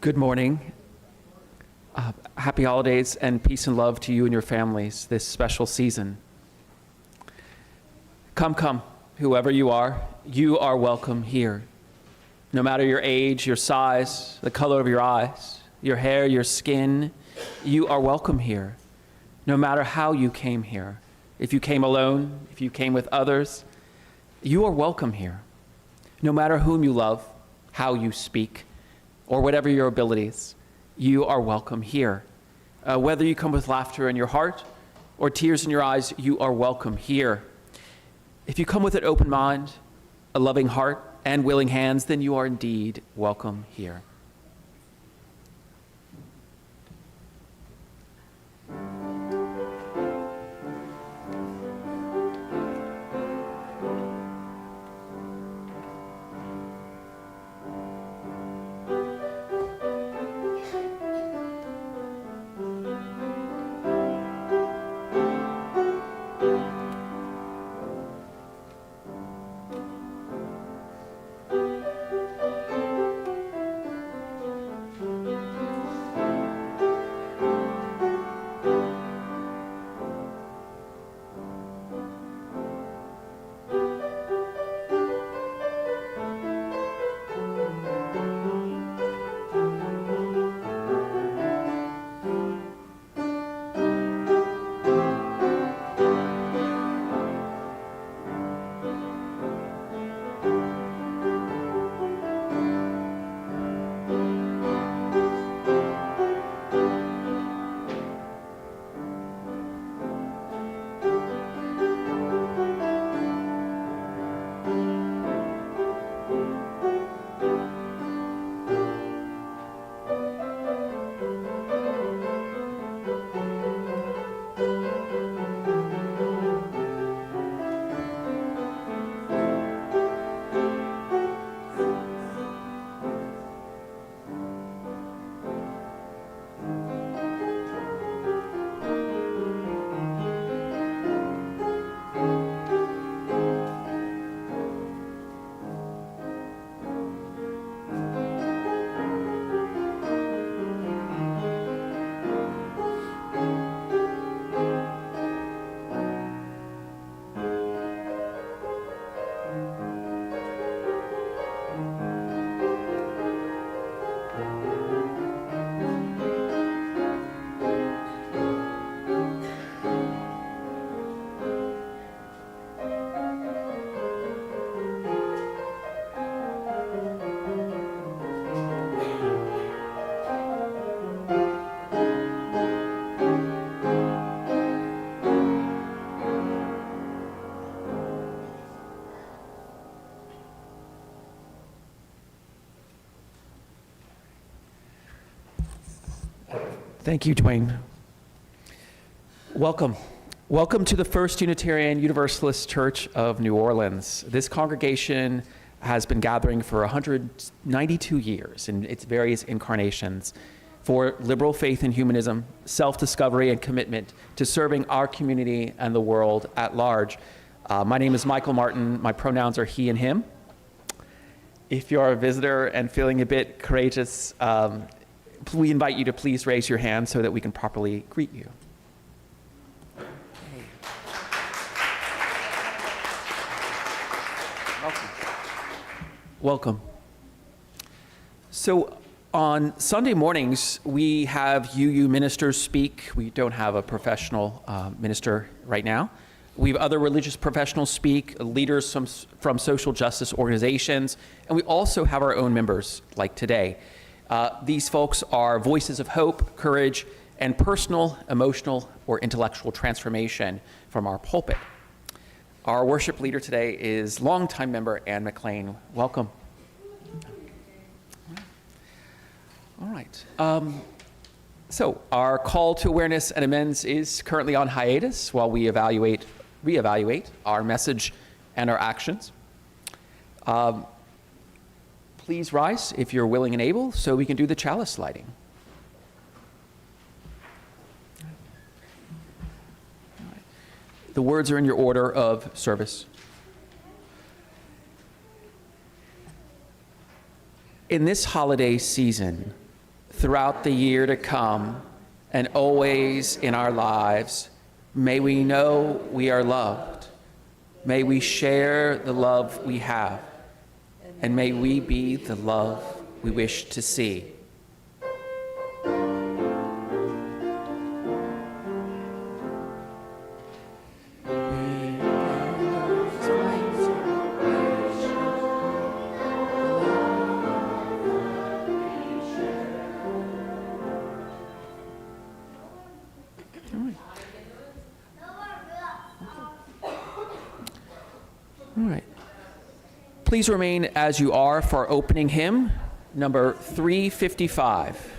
Good morning. Happy holidays and peace and love to you and your families this special season. Come, whoever you are welcome here. No matter your age, your size, the color of your eyes, your hair, your skin, you are welcome here. No matter how you came here, if you came alone, if you came with others, you are welcome here. No matter whom you love, how you speak, or whatever your abilities, you are welcome here. Whether you come with laughter in your heart or tears in your eyes, you are welcome here. If you come with an open mind, a loving heart, and willing hands, then you are indeed welcome here. Thank you, Dwayne. Welcome. Welcome to the First Unitarian Universalist Church of New Orleans. This congregation has been gathering for 192 years in its various incarnations for liberal faith in humanism, self-discovery, and commitment to serving our community and the world at large. My name is Michael Martin. My pronouns are he and him. If you're a visitor and feeling a bit courageous, we invite you to please raise your hand so that we can properly greet you. Welcome. So on Sunday mornings, we have UU ministers speak. We don't have a professional minister right now. We have other religious professionals speak, leaders from social justice organizations, and we also have our own members, like today. These folks are voices of hope, courage, and personal, emotional, or intellectual transformation from our pulpit. Our worship leader today is longtime member Ann Maclaine. Welcome. All right. So our call to awareness and amends is currently on hiatus while we reevaluate our message and our actions. Please rise if you're willing and able so we can do the chalice lighting. The words are in your order of service. In this holiday season, throughout the year to come and always in our lives. May we know we are loved. May we share the love we have. And may we be the love we wish to see. All right. Please remain as you are for our opening hymn, number 355.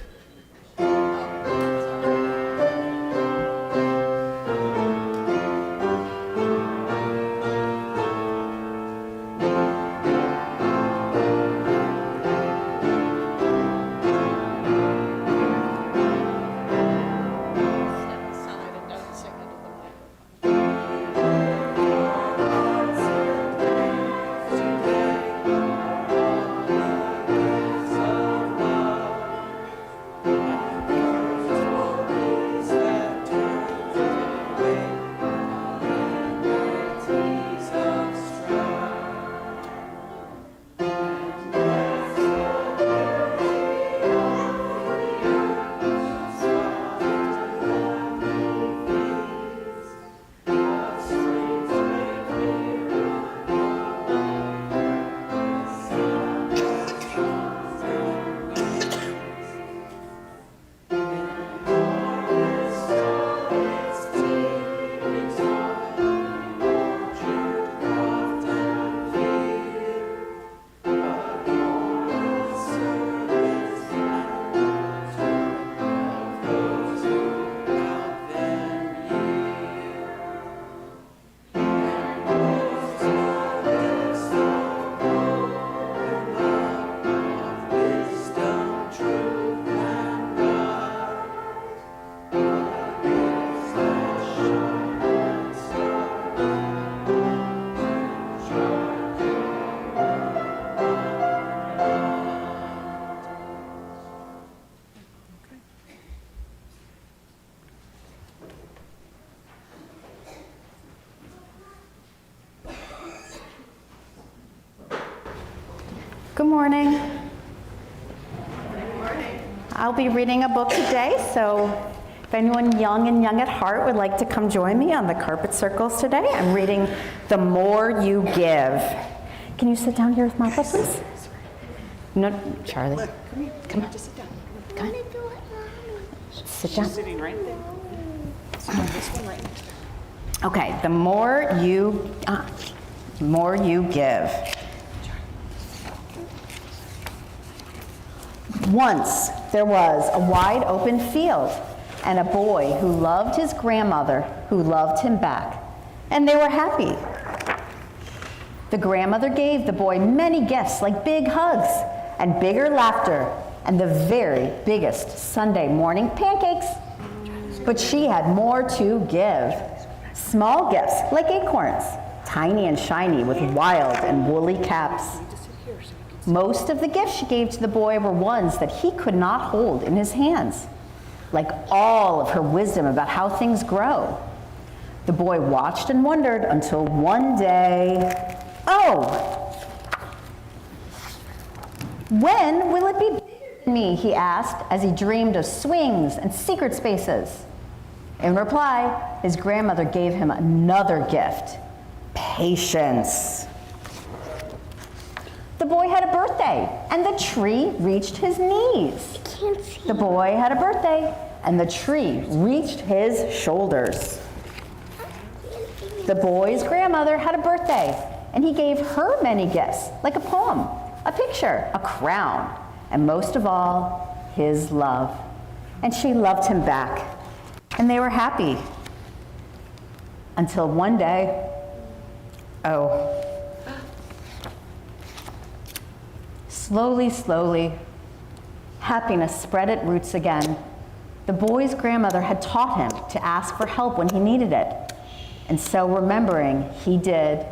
Good morning. Good morning. I'll be reading a book today, so if anyone young and young at heart would like to come join me on the carpet circles today, I'm reading The More You Give. Can you sit down here with Martha, please? No, Charlie. Look, come here. Come on. Just sit down. Come on. Sit down. She's sitting right there. Sit on this one right next to her. Okay, the more you give. Once there was a wide open field and a boy who loved his grandmother who loved him back, and they were happy. The grandmother gave the boy many gifts like big hugs and bigger laughter and the very biggest Sunday morning pancakes. But she had more to give. Small gifts like acorns, tiny and shiny with wild and woolly caps. Most of the gifts she gave to the boy were ones that he could not hold in his hands, like all of her wisdom about how things grow. The boy watched and wondered until one day, oh, when will it be bigger than me, he asked as he dreamed of swings and secret spaces. In reply, his grandmother gave him another gift, patience. The boy had a birthday, and the tree reached his knees. The boy had a birthday, and the tree reached his shoulders. The boy's grandmother had a birthday, and he gave her many gifts, like a poem, a picture, a crown, and most of all, his love. And she loved him back, and they were happy. Until one day, slowly, slowly, happiness spread its roots again. The boy's grandmother had taught him to ask for help when he needed it. And so remembering, he did.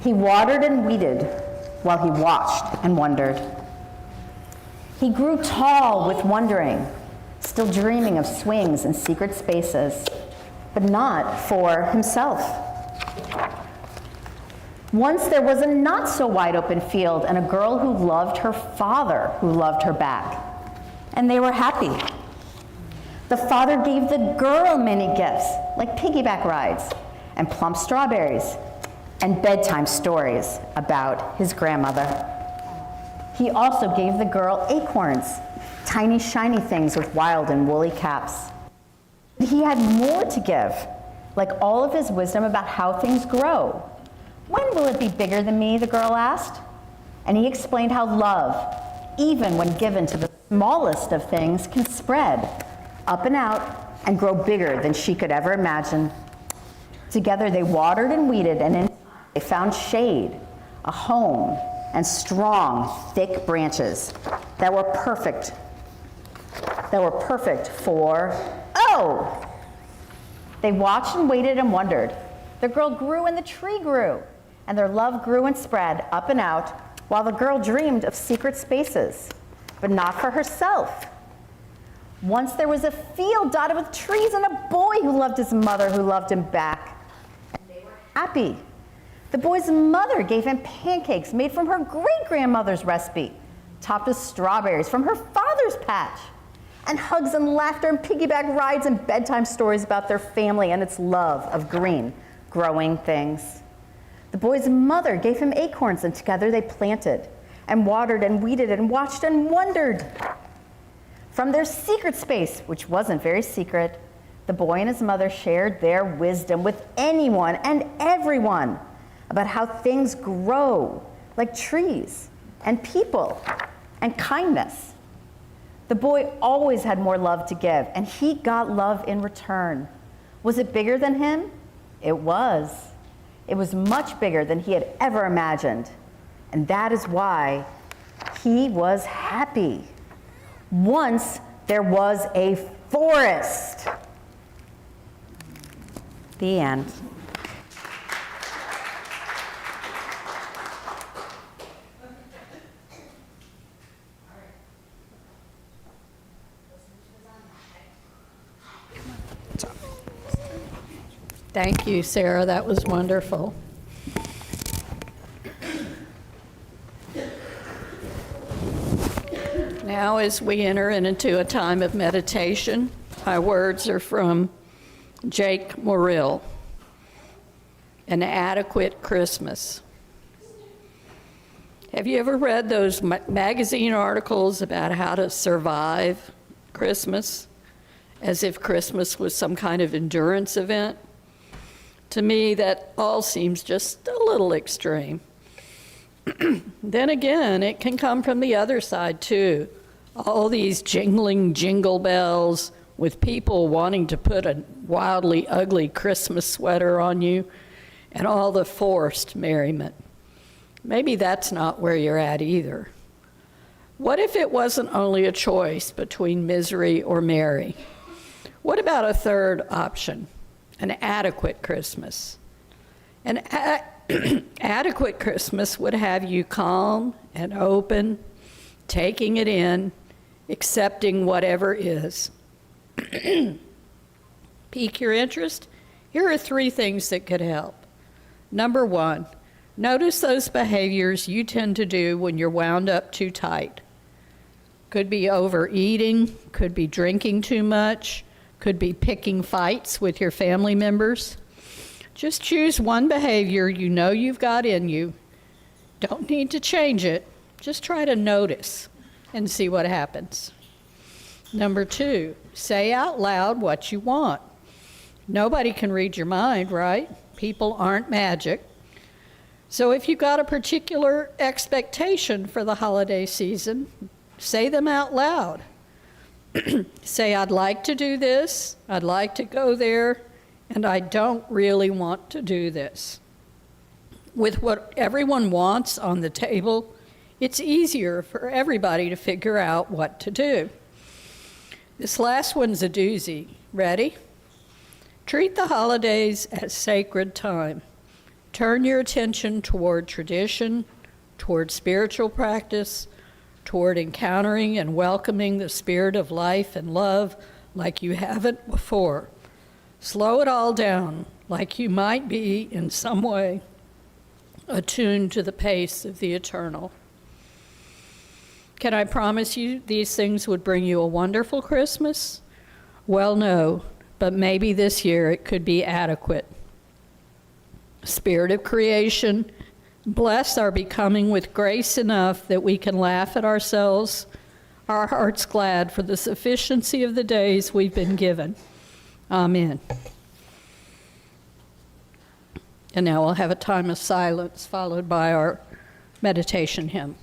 He watered and weeded while he watched and wondered. He grew tall with wondering, still dreaming of swings and secret spaces, but not for himself. Once there was a not so wide open field and a girl who loved her father who loved her back, and they were happy. The father gave the girl many gifts, like piggyback rides and plump strawberries and bedtime stories about his grandmother. He also gave the girl acorns, tiny shiny things with wild and woolly caps. He had more to give, like all of his wisdom about how things grow. When will it be bigger than me, the girl asked. And he explained how love, even when given to the smallest of things, can spread up and out and grow bigger than she could ever imagine. Together they watered and weeded, and in they found shade, a home, and strong, thick branches that were perfect for, oh! They watched and waited and wondered. The girl grew and the tree grew, and their love grew and spread up and out, while the girl dreamed of secret spaces, but not for herself. Once there was a field dotted with trees and a boy who loved his mother who loved him back, and they were happy. The boy's mother gave him pancakes made from her great-grandmother's recipe, topped with strawberries from her father's patch, and hugs and laughter and piggyback rides and bedtime stories about their family and its love of green, growing things. The boy's mother gave him acorns, and together they planted and watered and weeded and watched and wondered. From their secret space, which wasn't very secret, the boy and his mother shared their wisdom with anyone and everyone about how things grow, like trees and people and kindness. The boy always had more love to give, and he got love in return. Was it bigger than him? It was. It was much bigger than he had ever imagined, and that is why he was happy. Once there was a forest. The end. Thank you, Sarah. That was wonderful. Now, as we enter into a time of meditation, my words are from Jake Morrill, An Adequate Christmas. Have you ever read those magazine articles about how to survive Christmas, as if Christmas was some kind of endurance event? To me, that all seems just a little extreme. Then again, it can come from the other side too. All these jingling jingle bells with people wanting to put a wildly ugly Christmas sweater on you, and all the forced merriment. Maybe that's not where you're at either. What if it wasn't only a choice between misery or merry? What about a third option? An adequate Christmas. An adequate Christmas would have you calm and open, taking it in, accepting whatever is. Pique your interest? Here are 3 things that could help. Number 1, notice those behaviors you tend to do when you're wound up too tight. Could be overeating, could be drinking too much, could be picking fights with your family members. Just choose one behavior you know you've got in you. Don't need to change it. Just try to notice and see what happens. Number 2, say out loud what you want. Nobody can read your mind, right? People aren't magic. So if you've got a particular expectation for the holiday season, say them out loud. Say, I'd like to do this, I'd like to go there, and I don't really want to do this. With what everyone wants on the table, it's easier for everybody to figure out what to do. This last one's a doozy. Ready? Treat the holidays as sacred time. Turn your attention toward tradition, toward spiritual practice, toward encountering and welcoming the spirit of life and love like you haven't before. Slow it all down, like you might be, in some way, attuned to the pace of the eternal. Can I promise you these things would bring you a wonderful Christmas? Well, no, but maybe this year it could be adequate. Spirit of creation, bless our becoming with grace enough that we can laugh at ourselves, our hearts glad for the sufficiency of the days we've been given. Amen. And now we'll have a time of silence followed by our meditation hymn.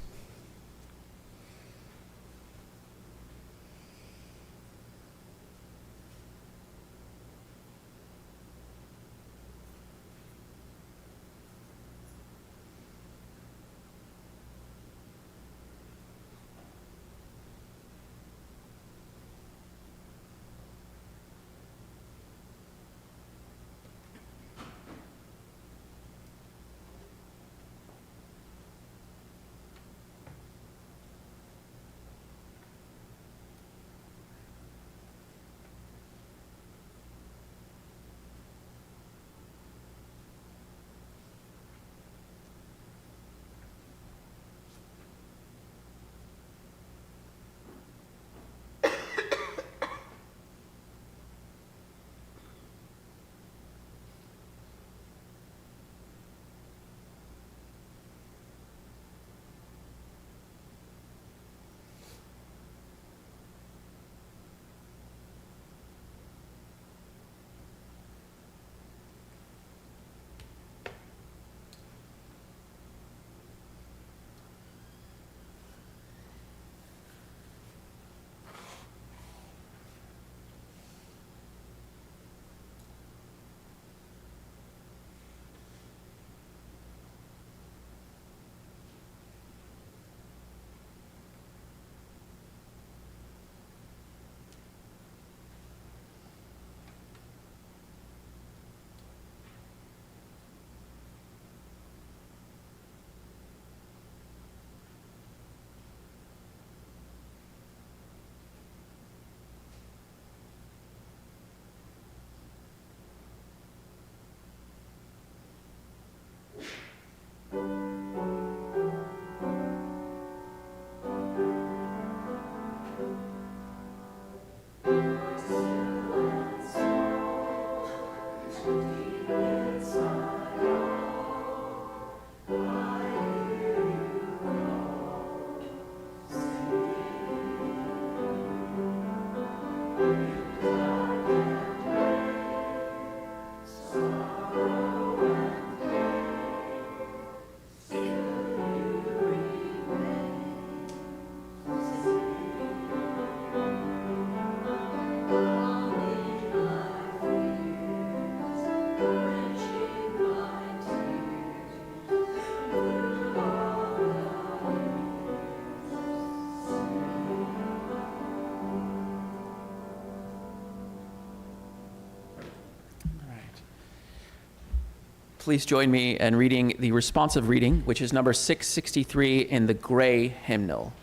Please join me in reading the responsive reading, which is number 663 in the gray hymnal.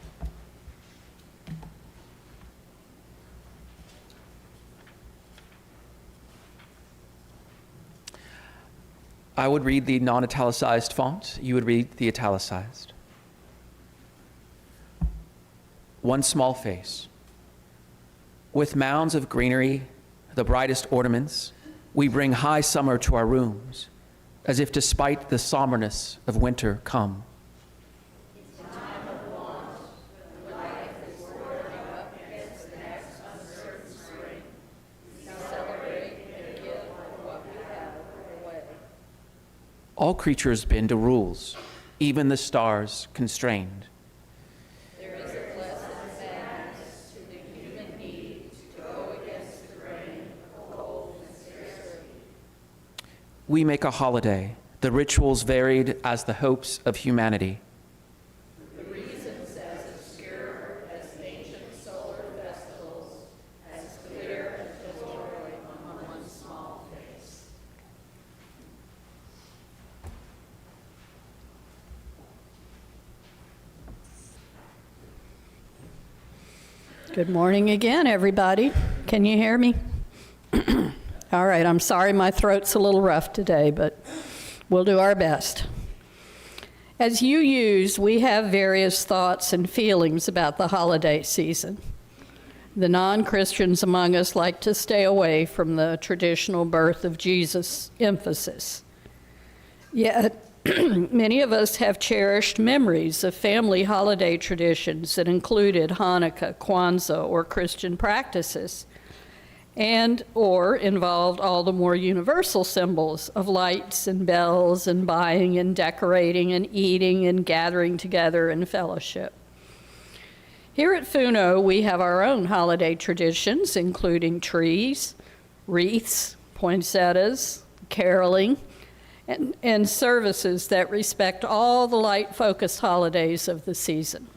I would read the non-italicized font. You would read the italicized. One small face. With mounds of greenery, the brightest ornaments, we bring high summer to our rooms, as if despite the somberness of winter come. All creatures bend to rules, even the stars constrained. There is a blessed sadness to the human need to go against the grain of cold and scarcity. We make a holiday, the rituals varied as the hopes of humanity. The reasons as obscure as ancient solar festivals, as clear as the joy on one small face. Good morning again, everybody. Can you hear me? All right, I'm sorry my throat's a little rough today, but we'll do our best. As UUs, we have various thoughts and feelings about the holiday season. The non-Christians among us like to stay away from the traditional birth of Jesus emphasis. Yet, many of us have cherished memories of family holiday traditions that included Hanukkah, Kwanzaa, or Christian practices, and or involved all the more universal symbols of lights and bells and buying and decorating and eating and gathering together in fellowship. Here at FUUNO, we have our own holiday traditions, including trees, wreaths, poinsettias, caroling, and services that respect all the light-focused holidays of the season.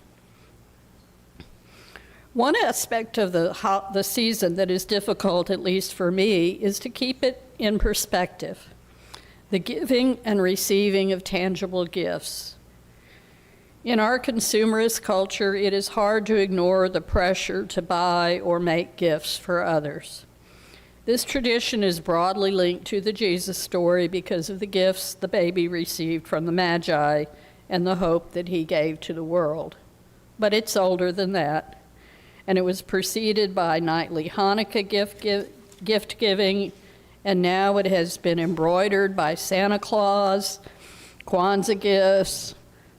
One aspect of the season that is difficult, at least for me, is to keep it in perspective, the giving and receiving of tangible gifts. In our consumerist culture, it is hard to ignore the pressure to buy or make gifts for others. This tradition is broadly linked to the Jesus story because of the gifts the baby received from the Magi and the hope that he gave to the world. But it's older than that, and it was preceded by nightly Hanukkah gift giving, and now it has been embroidered by Santa Claus, Kwanzaa gifts,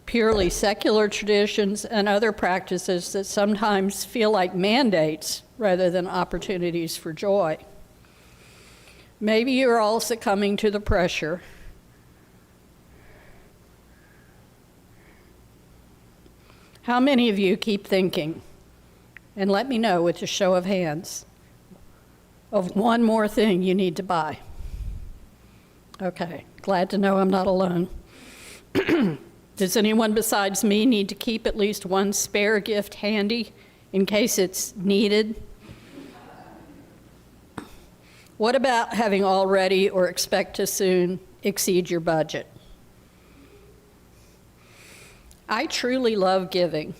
purely secular traditions, and other practices that sometimes feel like mandates rather than opportunities for joy. Maybe you're all succumbing to the pressure. How many of you keep thinking, and let me know with a show of hands, of one more thing you need to buy? Okay, glad to know I'm not alone. Does anyone besides me need to keep at least one spare gift handy in case it's needed? What about having already or expect to soon exceed your budget? I truly love giving,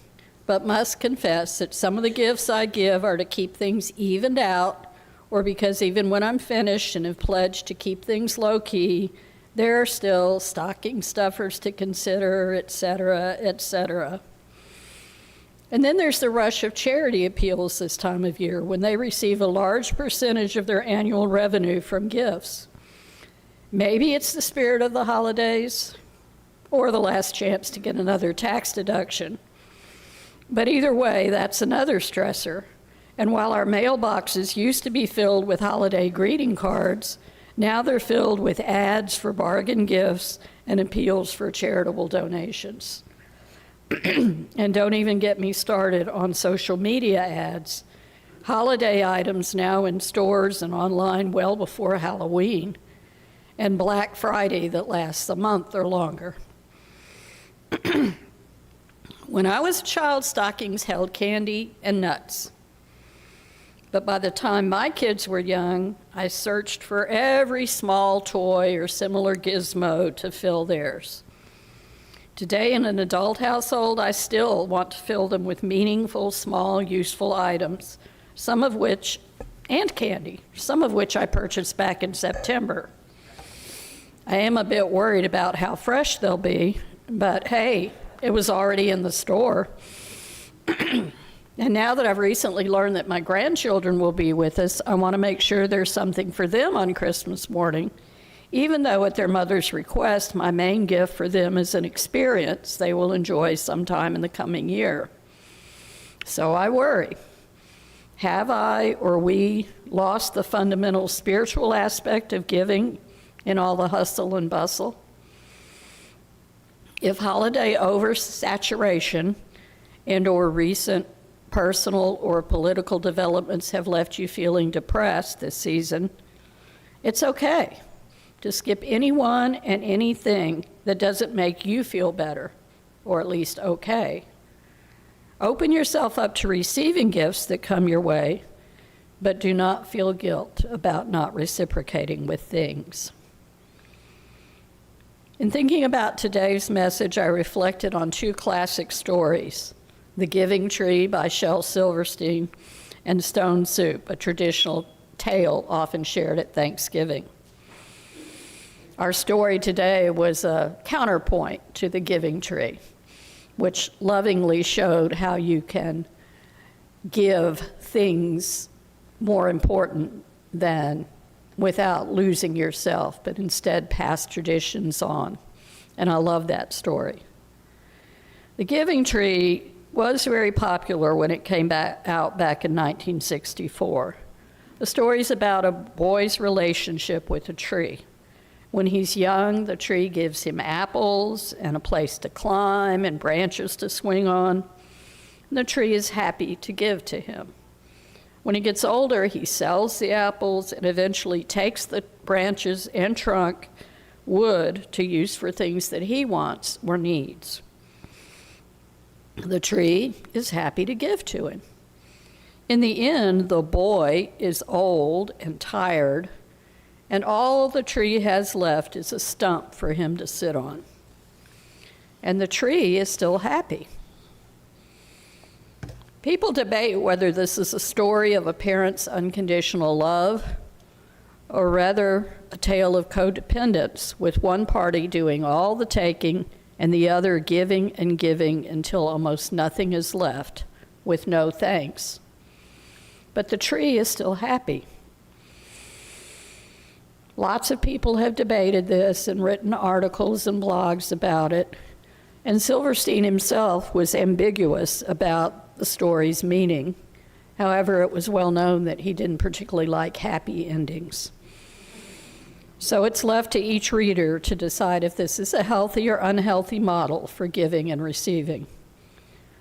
but must confess that some of the gifts I give are to keep things evened out, or because even when I'm finished and have pledged to keep things low-key, there are still stocking stuffers to consider, et cetera, et cetera. And then there's the rush of charity appeals this time of year when they receive a large percentage of their annual revenue from gifts. Maybe it's the spirit of the holidays or the last chance to get another tax deduction. But either way, that's another stressor. And while our mailboxes used to be filled with holiday greeting cards, now they're filled with ads for bargain gifts and appeals for charitable donations. And don't even get me started on social media ads. Holiday items now in stores and online well before Halloween, and Black Friday that lasts a month or longer. When I was a child, stockings held candy and nuts. But by the time my kids were young, I searched for every small toy or similar gizmo to fill theirs. Today, in an adult household, I still want to fill them with meaningful, small, useful items, some of which, and candy, some of which I purchased back in September. I am a bit worried about how fresh they'll be, but hey, it was already in the store. And now that I've recently learned that my grandchildren will be with us, I want to make sure there's something for them on Christmas morning, even though at their mother's request, my main gift for them is an experience they will enjoy sometime in the coming year. So I worry. Have I or we lost the fundamental spiritual aspect of giving in all the hustle and bustle? If holiday oversaturation and or recent personal or political developments have left you feeling depressed this season, it's okay to skip anyone and anything that doesn't make you feel better, or at least okay. Open yourself up to receiving gifts that come your way, but do not feel guilt about not reciprocating with things. In thinking about today's message, I reflected on two classic stories, The Giving Tree by Shel Silverstein, and Stone Soup, a traditional tale often shared at Thanksgiving. Our story today was a counterpoint to The Giving Tree, which lovingly showed how you can give things more important than without losing yourself, but instead pass traditions on. And I love that story. The Giving Tree was very popular when it came out back in 1964. The story's about a boy's relationship with a tree. When he's young, the tree gives him apples and a place to climb and branches to swing on. And the tree is happy to give to him. When he gets older, he sells the apples and eventually takes the branches and trunk, wood, to use for things that he wants or needs. The tree is happy to give to him. In the end, the boy is old and tired, and all the tree has left is a stump for him to sit on. And the tree is still happy. People debate whether this is a story of a parent's unconditional love, or rather a tale of codependence, with one party doing all the taking and the other giving and giving until almost nothing is left, with no thanks. But the tree is still happy. Lots of people have debated this and written articles and blogs about it, and Silverstein himself was ambiguous about the story's meaning. However, it was well known that he didn't particularly like happy endings. So it's left to each reader to decide if this is a healthy or unhealthy model for giving and receiving.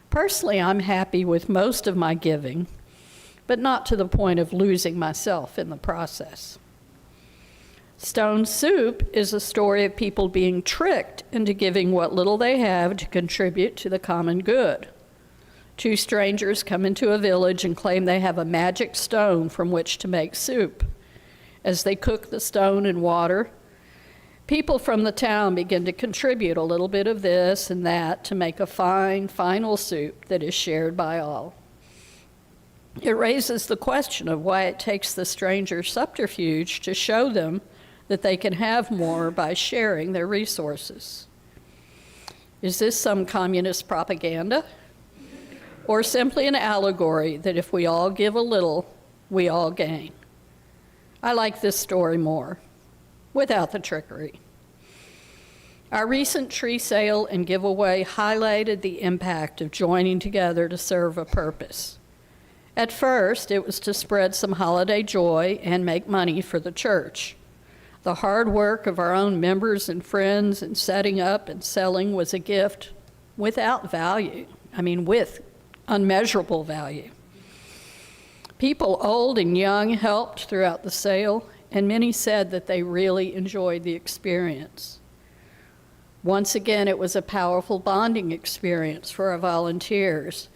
Personally, I'm happy with most of my giving, but not to the point of losing myself in the process. Stone Soup is a story of people being tricked into giving what little they have to contribute to the common good. Two strangers come into a village and claim they have a magic stone from which to make soup. As they cook the stone in water, people from the town begin to contribute a little bit of this and that to make a fine, final soup that is shared by all. It raises the question of why it takes the stranger's subterfuge to show them that they can have more by sharing their resources. Is this some communist propaganda? Or simply an allegory that if we all give a little, we all gain? I like this story more, without the trickery. Our recent tree sale and giveaway highlighted the impact of joining together to serve a purpose. At first, it was to spread some holiday joy and make money for the church. The hard work of our own members and friends in setting up and selling was a gift without value. With unmeasurable value. People old and young helped throughout the sale, and many said that they really enjoyed the experience. Once again, it was a powerful bonding experience for our volunteers,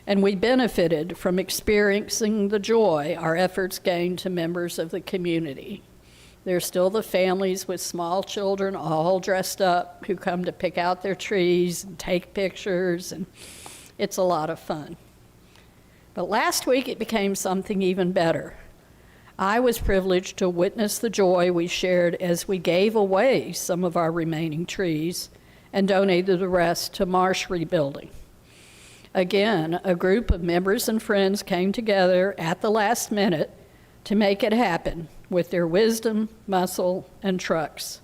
and we benefited from experiencing the joy our efforts gained to members of the community. There's still the families with small children all dressed up who come to pick out their trees and take pictures, and it's a lot of fun. But last week it became something even better. I was privileged to witness the joy we shared as we gave away some of our remaining trees and donated the rest to marsh rebuilding. Again, a group of members and friends came together at the last minute to make it happen with their wisdom, muscle, and trucks.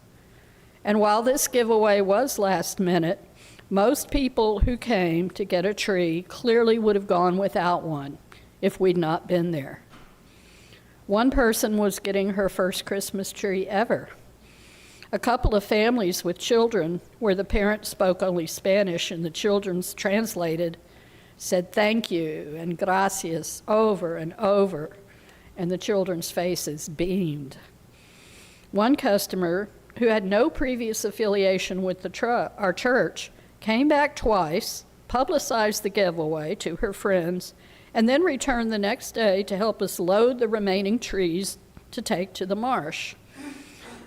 And while this giveaway was last minute, most people who came to get a tree clearly would have gone without one if we'd not been there. One person was getting her first Christmas tree ever. A couple of families with children, where the parents spoke only Spanish and the children's translated, said thank you and gracias over and over, and the children's faces beamed. One customer, who had no previous affiliation with our church, came back twice, publicized the giveaway to her friends, and then returned the next day to help us load the remaining trees to take to the marsh.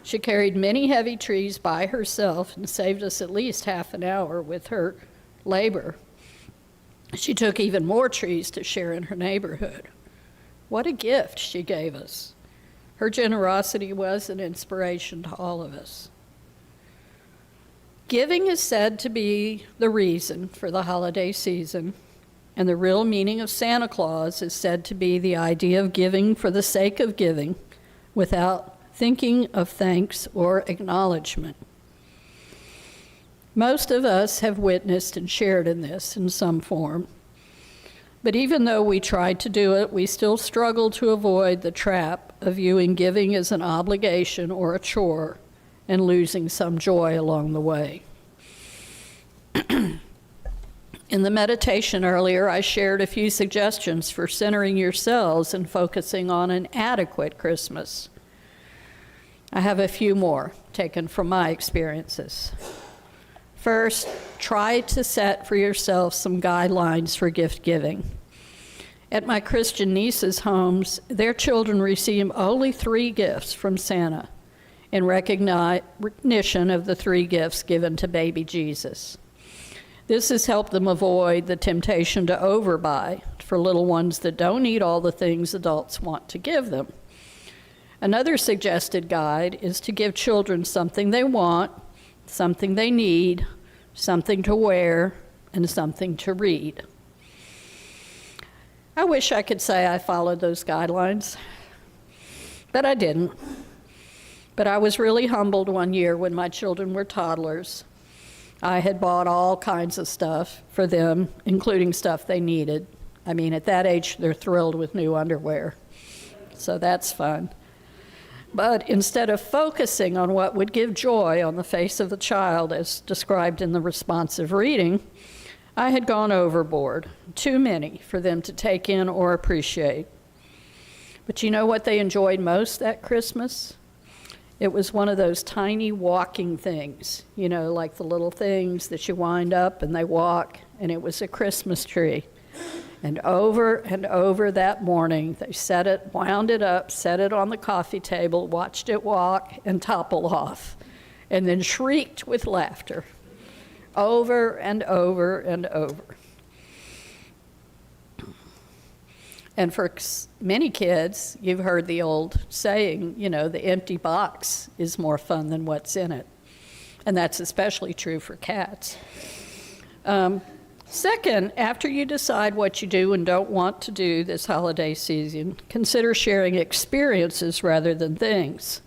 She carried many heavy trees by herself and saved us at least half an hour with her labor. She took even more trees to share in her neighborhood. What a gift she gave us. Her generosity was an inspiration to all of us. Giving is said to be the reason for the holiday season, and the real meaning of Santa Claus is said to be the idea of giving for the sake of giving without thinking of thanks or acknowledgement. Most of us have witnessed and shared in this in some form. But even though we tried to do it, we still struggle to avoid the trap of viewing giving as an obligation or a chore and losing some joy along the way. In the meditation earlier, I shared a few suggestions for centering yourselves and focusing on an adequate Christmas. I have a few more taken from my experiences. First, try to set for yourself some guidelines for gift giving. At my Christian nieces' homes, their children receive only 3 gifts from Santa in recognition of the 3 gifts given to baby Jesus. This has helped them avoid the temptation to overbuy for little ones that don't need all the things adults want to give them. Another suggested guide is to give children something they want, something they need, something to wear, and something to read. I wish I could say I followed those guidelines, but I didn't. But I was really humbled one year when my children were toddlers. I had bought all kinds of stuff for them, including stuff they needed. I mean, at that age, they're thrilled with new underwear, so that's fun. But instead of focusing on what would give joy on the face of the child, as described in the responsive reading, I had gone overboard, too many for them to take in or appreciate. But you know what they enjoyed most that Christmas? It was one of those tiny walking things, you know, like the little things that you wind up and they walk, and it was a Christmas tree. And over that morning, they set it, wound it up, set it on the coffee table, watched it walk and topple off, and then shrieked with laughter over and over and over. And for many kids, you've heard the old saying, you know, the empty box is more fun than what's in it. And that's especially true for cats. Second, after you decide what you do and don't want to do this holiday season, consider sharing experiences rather than things.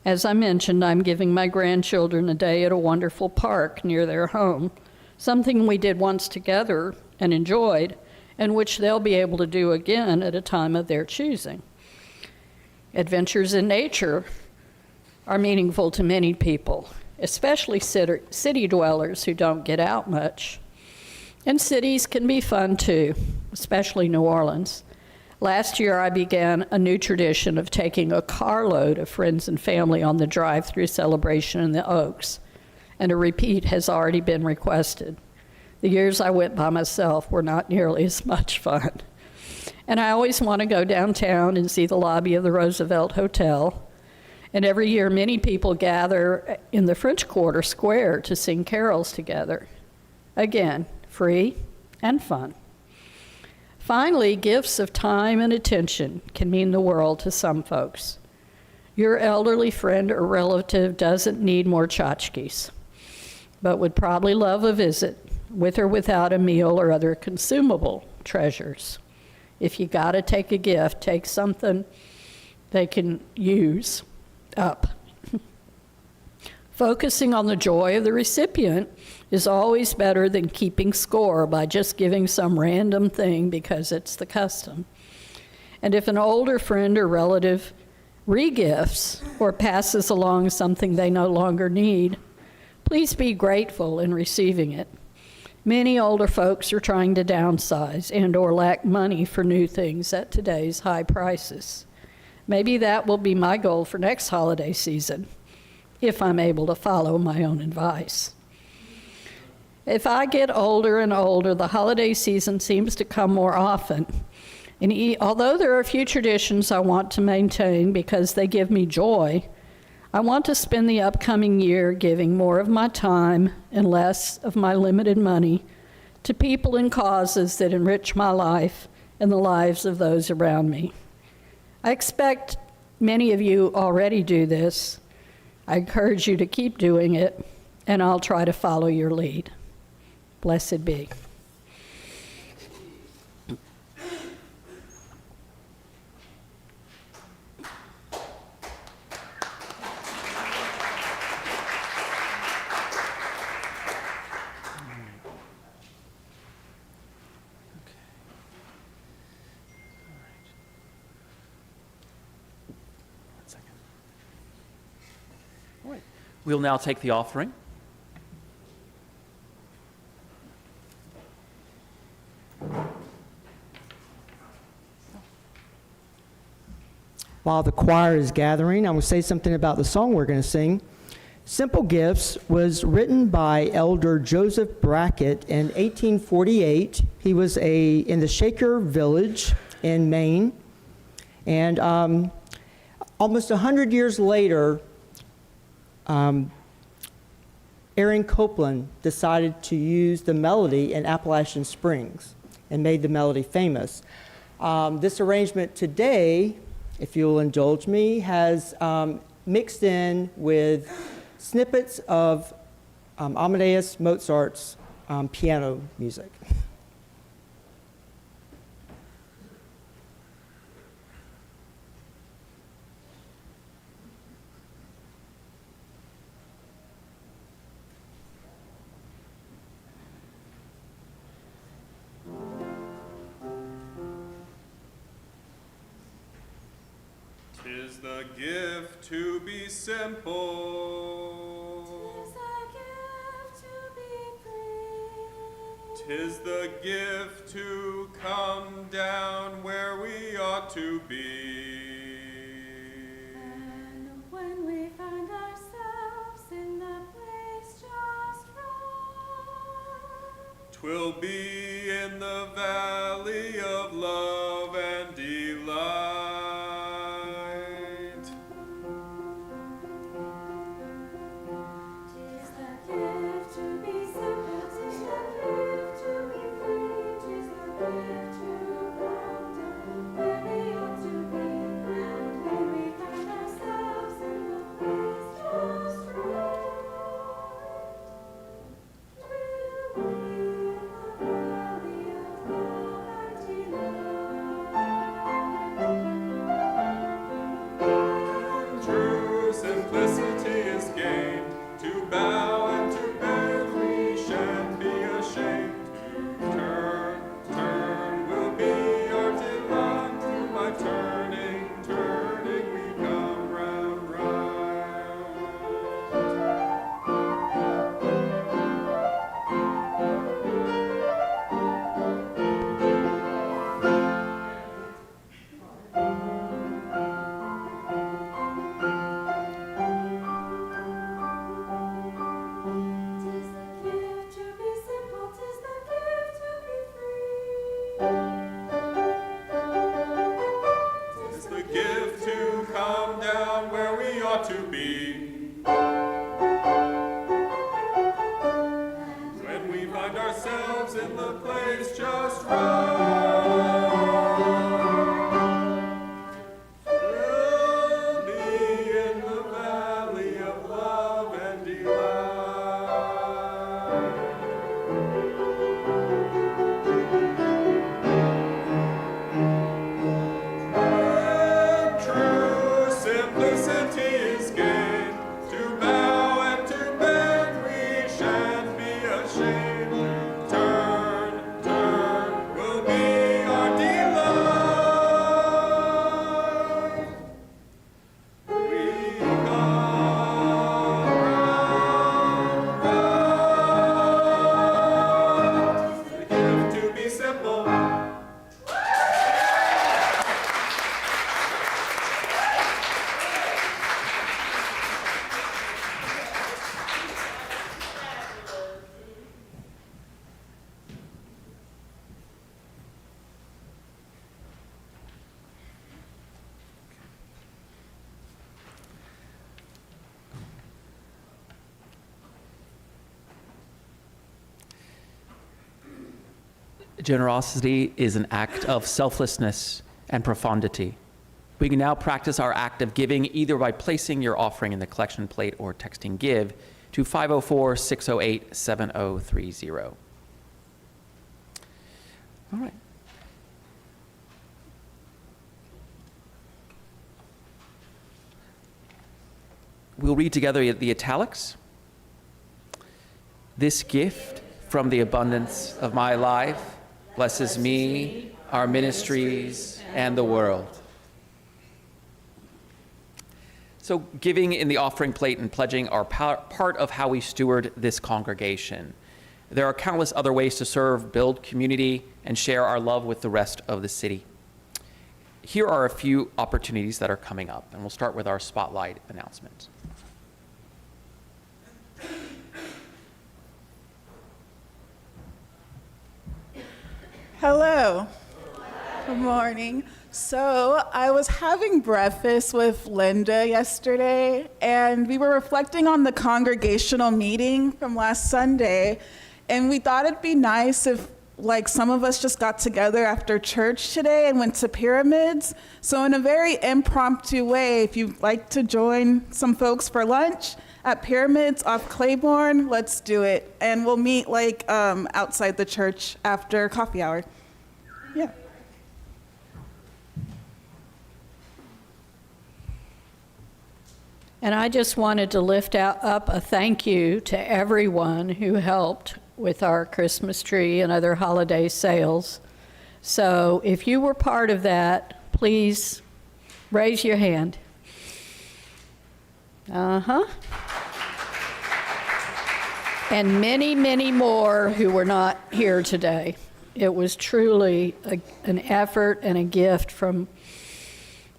As I mentioned, I'm giving my grandchildren a day at a wonderful park near their home, something we did once together and enjoyed, and which they'll be able to do again at a time of their choosing. Adventures in nature are meaningful to many people, especially city dwellers who don't get out much. And cities can be fun too, especially New Orleans. Last year, I began a new tradition of taking a carload of friends and family on the drive-through celebration in the Oaks, and a repeat has already been requested. The years I went by myself were not nearly as much fun. And I always want to go downtown and see the lobby of the Roosevelt Hotel. And every year, many people gather in the French Quarter Square to sing carols together. Again, free and fun. Finally, gifts of time and attention can mean the world to some folks. Your elderly friend or relative doesn't need more tchotchkes, but would probably love a visit, with or without a meal or other consumable treasures. If you gotta take a gift, take something they can use up. Focusing on the joy of the recipient is always better than keeping score by just giving some random thing because it's the custom. And if an older friend or relative regifts or passes along something they no longer need, please be grateful in receiving it. Many older folks are trying to downsize and or lack money for new things at today's high prices. Maybe that will be my goal for next holiday season, if I'm able to follow my own advice. If I get older and older, the holiday season seems to come more often. And although there are a few traditions I want to maintain because they give me joy, I want to spend the upcoming year giving more of my time and less of my limited money to people and causes that enrich my life and the lives of those around me. I expect many of you already do this. I encourage you to keep doing it, and I'll try to follow your lead. Blessed be. We'll now take the offering. While the choir is gathering, I'm going to say something about the song we're going to sing. Simple Gifts was written by Elder Joseph Brackett in 1848. He was in the Shaker Village in Maine. And almost 100 years later, Aaron Copland decided to use the melody in Appalachian Springs and made the melody famous. This arrangement today, if you'll indulge me, has mixed in with snippets of Amadeus Mozart's piano music. Tis the gift to be simple. Tis the gift to be free. Tis the gift to come down where we ought to be. And when we find ourselves in the place just right, 'Twill be in the valley of love and delight. tis the gift to be simple, tis the gift to be free, tis the gift to come down where we ought to be. And when we find ourselves in the place just right, 'twill be in the valley of love and delight. True simplicity is gained. To bow and to bend we shan't be ashamed. Turn, turn will be our delight. By turning, turning we come round, round. Tis the gift to be simple, tis the gift to be free. It's the gift to come down where we ought to be. When we find ourselves in the place just right. We'll be in the valley of love and delight. And true simplicity is gained. To bow and to bend we shan't be ashamed. Turn, turn will Generosity is an act of selflessness and profundity. We can now practice our act of giving either by placing your offering in the collection plate or texting GIVE to 504-608-7030. All right. We'll read together the italics. This gift from the abundance of my life blesses me, our ministries, and the world. So giving in the offering plate and pledging are part of how we steward this congregation. There are countless other ways to serve, build community, and share our love with the rest of the city. Here are a few opportunities that are coming up, and we'll start with our spotlight announcement. Hello. Good morning. So I was having breakfast with Linda yesterday, and we were reflecting on the congregational meeting from last Sunday, and we thought it'd be nice if some of us just got together after church today and went to Pyramids. So in a very impromptu way, if you'd like to join some folks for lunch at Pyramids off Claiborne, let's do it. And we'll meet outside the church after coffee hour. Yeah. And I just wanted to lift up a thank you to everyone who helped with our Christmas tree and other holiday sales. So if you were part of that, please raise your hand. And many, many more who were not here today. It was truly an effort and a gift from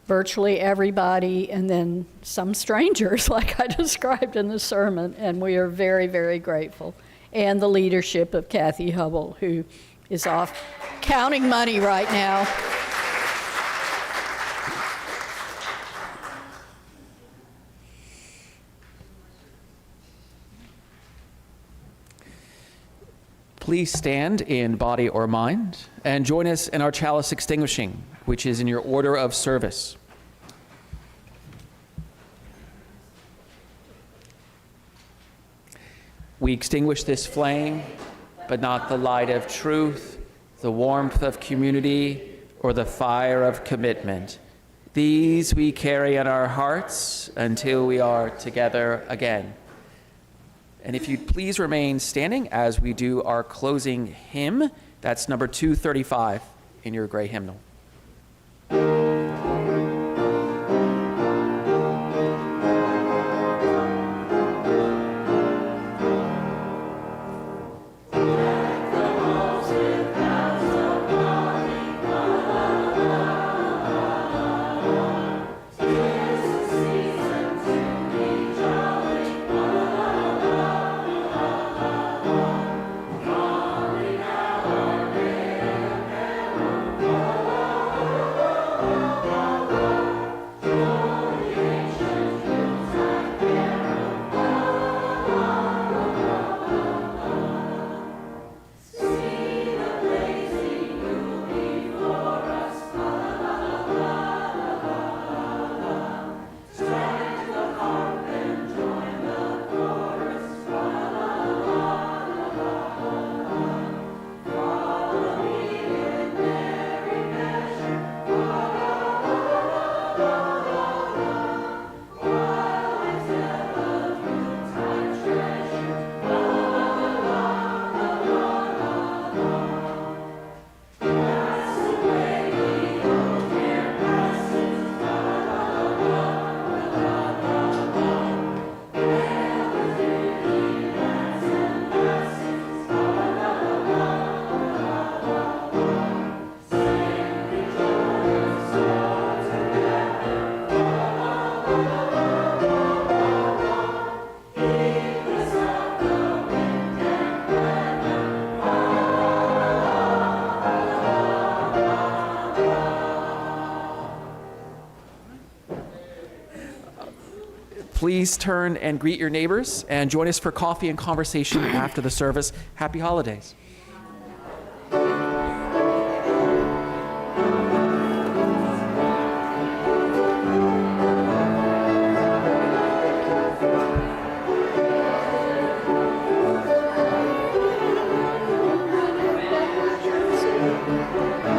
virtually everybody, and then some strangers, like I described in the sermon, and we are very, very grateful. And the leadership of Kathy Hubble, who is off counting money right now. Please stand in body or mind and join us in our chalice extinguishing, which is in your order of service. We extinguish this flame, but not the light of truth, the warmth of community, or the fire of commitment. These we carry in our hearts until we are together again. And if you'd please remain standing as we do our closing hymn, that's number 235 in your gray hymnal. Please turn and greet your neighbors and join us for coffee and conversation after the service. Happy holidays. Thank